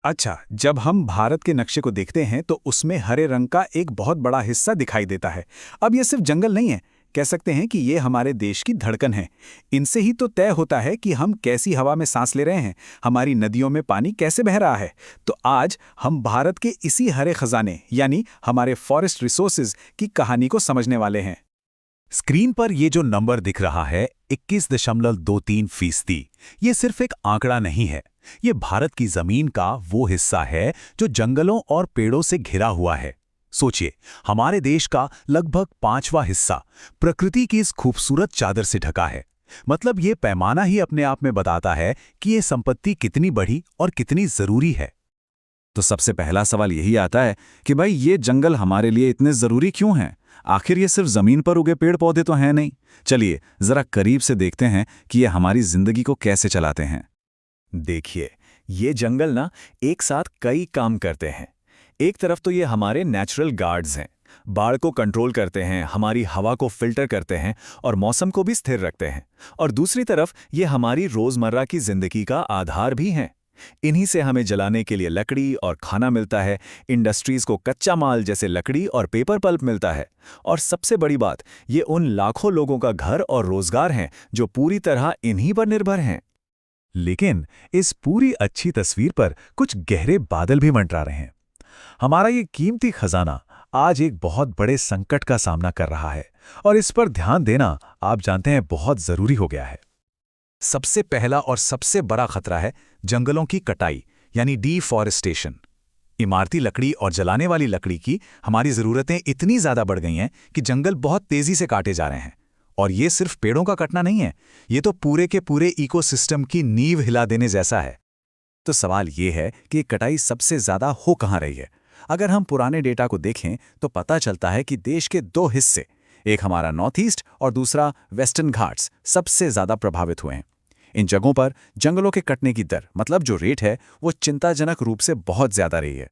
अच्छा, जब हम भारत के नक्शे को देखते हैं तो उसमें हरे रंग का एक बहुत बड़ा हिस्सा दिखाई देता है। अब ये सिर्फ जंगल नहीं है, कह सकते हैं कि ये हमारे देश की धड़कन है। इनसे ही तो तय होता है कि हम कैसी हवा में सांस ले रहे हैं, हमारी नदियों में पानी कैसे बह रहा है। तो आज हम भारत के इसी हरे खजाने यानी हमारे फॉरेस्ट रिसोर्सेज की कहानी को समझने वाले हैं। स्क्रीन पर ये जो नंबर दिख रहा है 21.23%, ये सिर्फ एक आंकड़ा नहीं है। ये भारत की जमीन का वो हिस्सा है जो जंगलों और पेड़ों से घिरा हुआ है। सोचिए, हमारे देश का लगभग 5वां हिस्सा प्रकृति की इस खूबसूरत चादर से ढका है। मतलब ये पैमाना ही अपने आप में बताता है कि ये संपत्ति कितनी बड़ी और कितनी जरूरी है। तो सबसे पहला सवाल यही आता है कि भाई ये जंगल हमारे लिए इतने जरूरी क्यों हैं? आखिर ये सिर्फ जमीन पर उगे पेड़ पौधे तो हैं नहीं। चलिए जरा करीब से देखते हैं कि ये हमारी जिंदगी को कैसे चलाते हैं। देखिए, ये जंगल ना एक साथ कई काम करते हैं। एक तरफ तो ये हमारे नेचुरल गार्ड्स हैं, बाढ़ को कंट्रोल करते हैं, हमारी हवा को फिल्टर करते हैं और मौसम को भी स्थिर रखते हैं। और दूसरी तरफ ये हमारी रोजमर्रा की जिंदगी का आधार भी हैं। इन्हीं से हमें जलाने के लिए लकड़ी और खाना मिलता है, इंडस्ट्रीज को कच्चा माल जैसे लकड़ी और पेपर पल्प मिलता है। और सबसे बड़ी बात, ये उन लाखों लोगों का घर और रोजगार हैं जो पूरी तरह इन्हीं पर निर्भर हैं। लेकिन इस पूरी अच्छी तस्वीर पर कुछ गहरे बादल भी मंडरा रहे हैं। हमारा ये कीमती खजाना आज एक बहुत बड़े संकट का सामना कर रहा है और इस पर ध्यान देना, आप जानते हैं, बहुत जरूरी हो गया है। सबसे पहला और सबसे बड़ा खतरा है जंगलों की कटाई यानी डिफॉरेस्टेशन। इमारती लकड़ी और जलाने वाली लकड़ी की हमारी ज़रूरतें इतनी ज़्यादा बढ़ गई हैं कि जंगल बहुत तेज़ी से काटे जा रहे हैं। और ये सिर्फ पेड़ों का कटना नहीं है, ये तो पूरे के पूरे इकोसिस्टम की नींव हिला देने जैसा है। तो सवाल ये है कि कटाई सबसे ज्यादा हो कहाँ रही है? अगर हम पुराने डेटा को देखें तो पता चलता है कि देश के दो हिस्से, एक हमारा नॉर्थ ईस्ट और दूसरा वेस्टर्न घाट्स, सबसे ज्यादा प्रभावित हुए हैं। इन जगहों पर जंगलों के कटने की दर, मतलब जो रेट है, वो चिंताजनक रूप से बहुत ज्यादा रही है।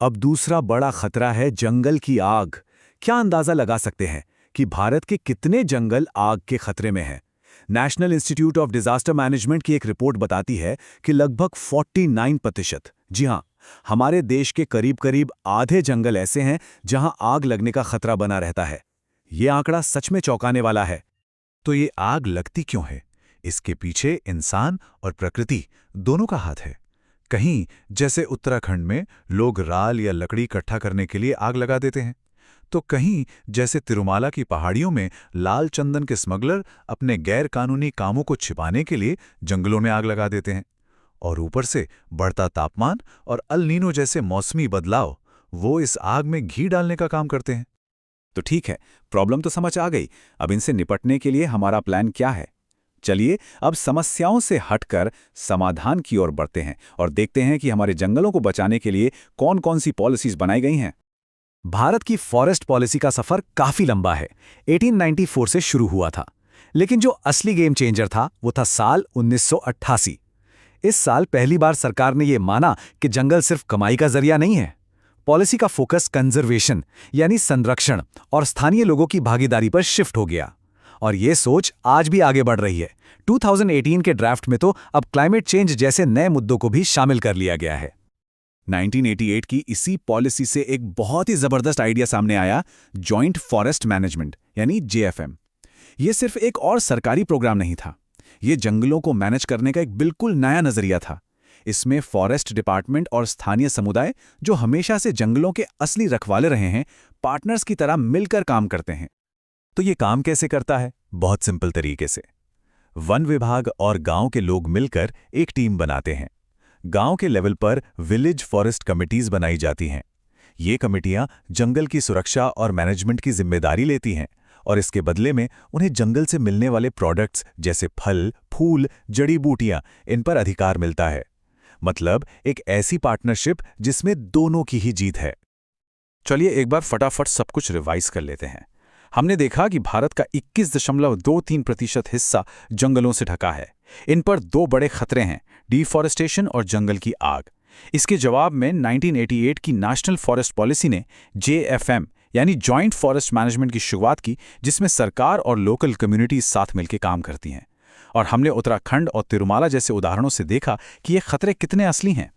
अब दूसरा बड़ा खतरा है जंगल की आग। क्या अंदाजा लगा सकते हैं कि भारत के कितने जंगल आग के खतरे में हैं? National institute of disaster management की एक रिपोर्ट बताती है कि लगभग 49%, जी हां, हमारे देश के करीब करीब आधे जंगल ऐसे हैं जहां आग लगने का खतरा बना रहता है। ये आंकड़ा सच में चौंकाने वाला है। तो ये आग लगती क्यों है? इसके पीछे इंसान और प्रकृति दोनों का हाथ है। कहीं, जैसे उत्तराखंड में, लोग राल या लकड़ी इकट्ठा करने के लिए आग लगा देते हैं, तो कहीं, जैसे तिरुमाला की पहाड़ियों में, लाल चंदन के स्मगलर अपने गैर कानूनी कामों को छिपाने के लिए जंगलों में आग लगा देते हैं। और ऊपर से बढ़ता तापमान और अल नीनो जैसे मौसमी बदलाव, वो इस आग में घी डालने का काम करते हैं। तो ठीक है, प्रॉब्लम तो समझ आ गई। अब इनसे निपटने के लिए हमारा प्लान क्या है? चलिए अब समस्याओं से हटकर समाधान की ओर बढ़ते हैं और देखते हैं कि हमारे जंगलों को बचाने के लिए कौन कौन सी पॉलिसीज बनाई गई हैं। भारत की फॉरेस्ट पॉलिसी का सफर काफी लंबा है। 1894 से शुरू हुआ था, लेकिन जो असली गेम चेंजर था वो था साल 1988। इस साल पहली बार सरकार ने यह माना कि जंगल सिर्फ कमाई का जरिया नहीं है। पॉलिसी का फोकस कंजर्वेशन यानी संरक्षण और स्थानीय लोगों की भागीदारी पर शिफ्ट हो गया। और ये सोच आज भी आगे बढ़ रही है। 2018 के ड्राफ्ट में तो अब क्लाइमेट चेंज जैसे नए मुद्दों को भी शामिल कर लिया गया है। 1988 की इसी पॉलिसी से एक बहुत ही जबरदस्त आइडिया सामने आया, जॉइंट फॉरेस्ट मैनेजमेंट यानी जेएफएम। ये सिर्फ एक और सरकारी प्रोग्राम नहीं था, ये जंगलों को मैनेज करने का एक बिल्कुल नया नजरिया था। इसमें फॉरेस्ट डिपार्टमेंट और स्थानीय समुदाय, जो हमेशा से जंगलों के असली रखवाले रहे हैं, पार्टनर्स की तरह मिलकर काम करते हैं। तो ये काम कैसे करता है? बहुत सिंपल तरीके से। वन विभाग और गांव के लोग मिलकर एक टीम बनाते हैं। गांव के लेवल पर विलेज फॉरेस्ट कमिटीज बनाई जाती हैं। ये कमिटियां जंगल की सुरक्षा और मैनेजमेंट की जिम्मेदारी लेती हैं और इसके बदले में उन्हें जंगल से मिलने वाले प्रोडक्ट्स जैसे फल, फूल, जड़ी बूटियां, इन पर अधिकार मिलता है। मतलब एक ऐसी पार्टनरशिप जिसमें दोनों की ही जीत है। चलिए एक बार फटाफट सब कुछ रिवाइज कर लेते हैं। हमने देखा कि भारत का 21.23% हिस्सा जंगलों से ढका है। इन पर दो बड़े खतरे हैं, डिफॉरेस्टेशन और जंगल की आग। इसके जवाब में 1988 की नेशनल फॉरेस्ट पॉलिसी ने जेएफएम यानी जॉइंट फॉरेस्ट मैनेजमेंट की शुरुआत की, जिसमें सरकार और लोकल कम्युनिटीज साथ मिलकर काम करती हैं। और हमने उत्तराखंड और तिरुमाला जैसे उदाहरणों से देखा कि ये खतरे कितने असली हैं।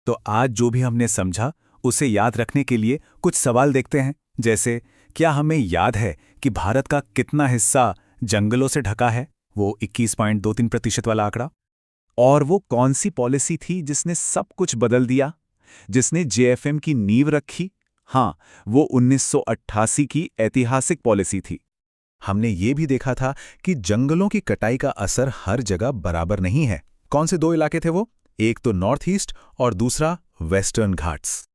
तो आज जो भी हमने समझा उसे याद रखने के लिए कुछ सवाल देखते हैं, जैसे क्या हमें याद है कि भारत का कितना हिस्सा जंगलों से ढका है, वो 21.23% वाला आंकड़ा? और वो कौन सी पॉलिसी थी जिसने सब कुछ बदल दिया, जिसने जेएफएम की नींव रखी? हाँ, वो 1988 की ऐतिहासिक पॉलिसी थी। हमने ये भी देखा था कि जंगलों की कटाई का असर हर जगह बराबर नहीं है। कौन से दो इलाके थे वो? एक तो नॉर्थ ईस्ट और दूसरा वेस्टर्न घाट्स।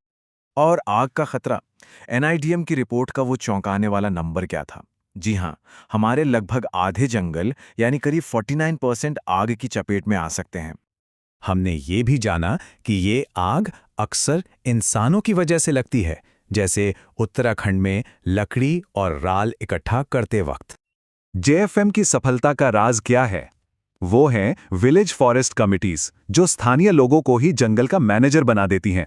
और आग का खतरा, एनआईडीएम की रिपोर्ट का वो चौंकाने वाला नंबर क्या था? जी हां, हमारे लगभग आधे जंगल यानी करीब 49% आग की चपेट में आ सकते हैं। हमने ये भी जाना कि ये आग अक्सर इंसानों की वजह से लगती है, जैसे उत्तराखंड में लकड़ी और राल इकट्ठा करते वक्त। जेएफएम की सफलता का राज क्या है? वो हैं विलेज फॉरेस्ट कमिटीज, जो स्थानीय लोगों को ही जंगल का मैनेजर बना देती हैं।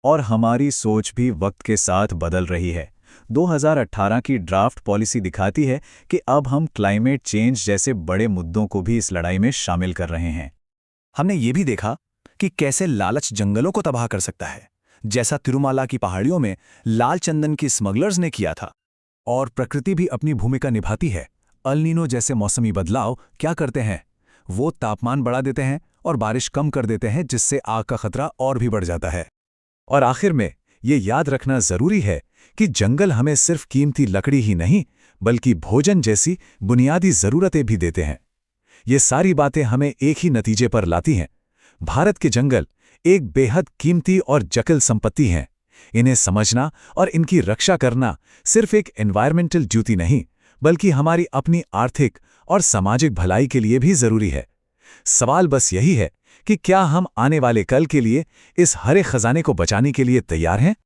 और हमारी सोच भी वक्त के साथ बदल रही है। 2018 की ड्राफ्ट पॉलिसी दिखाती है कि अब हम क्लाइमेट चेंज जैसे बड़े मुद्दों को भी इस लड़ाई में शामिल कर रहे हैं। हमने ये भी देखा कि कैसे लालच जंगलों को तबाह कर सकता है, जैसा तिरुमाला की पहाड़ियों में लाल चंदन की स्मगलर्स ने किया था। और प्रकृति भी अपनी भूमिका निभाती है। अल नीनो जैसे मौसमी बदलाव क्या करते हैं? वो तापमान बढ़ा देते हैं और बारिश कम कर देते हैं, जिससे आग का खतरा और भी बढ़ जाता है। और आखिर में ये याद रखना जरूरी है कि जंगल हमें सिर्फ कीमती लकड़ी ही नहीं, बल्कि भोजन जैसी बुनियादी जरूरतें भी देते हैं। ये सारी बातें हमें एक ही नतीजे पर लाती हैं। भारत के जंगल एक बेहद कीमती और जटिल संपत्ति हैं। इन्हें समझना और इनकी रक्षा करना सिर्फ एक एनवायरमेंटल ड्यूटी नहीं, बल्कि हमारी अपनी आर्थिक और सामाजिक भलाई के लिए भी जरूरी है। सवाल बस यही है कि क्या हम आने वाले कल के लिए इस हरे खजाने को बचाने के लिए तैयार हैं?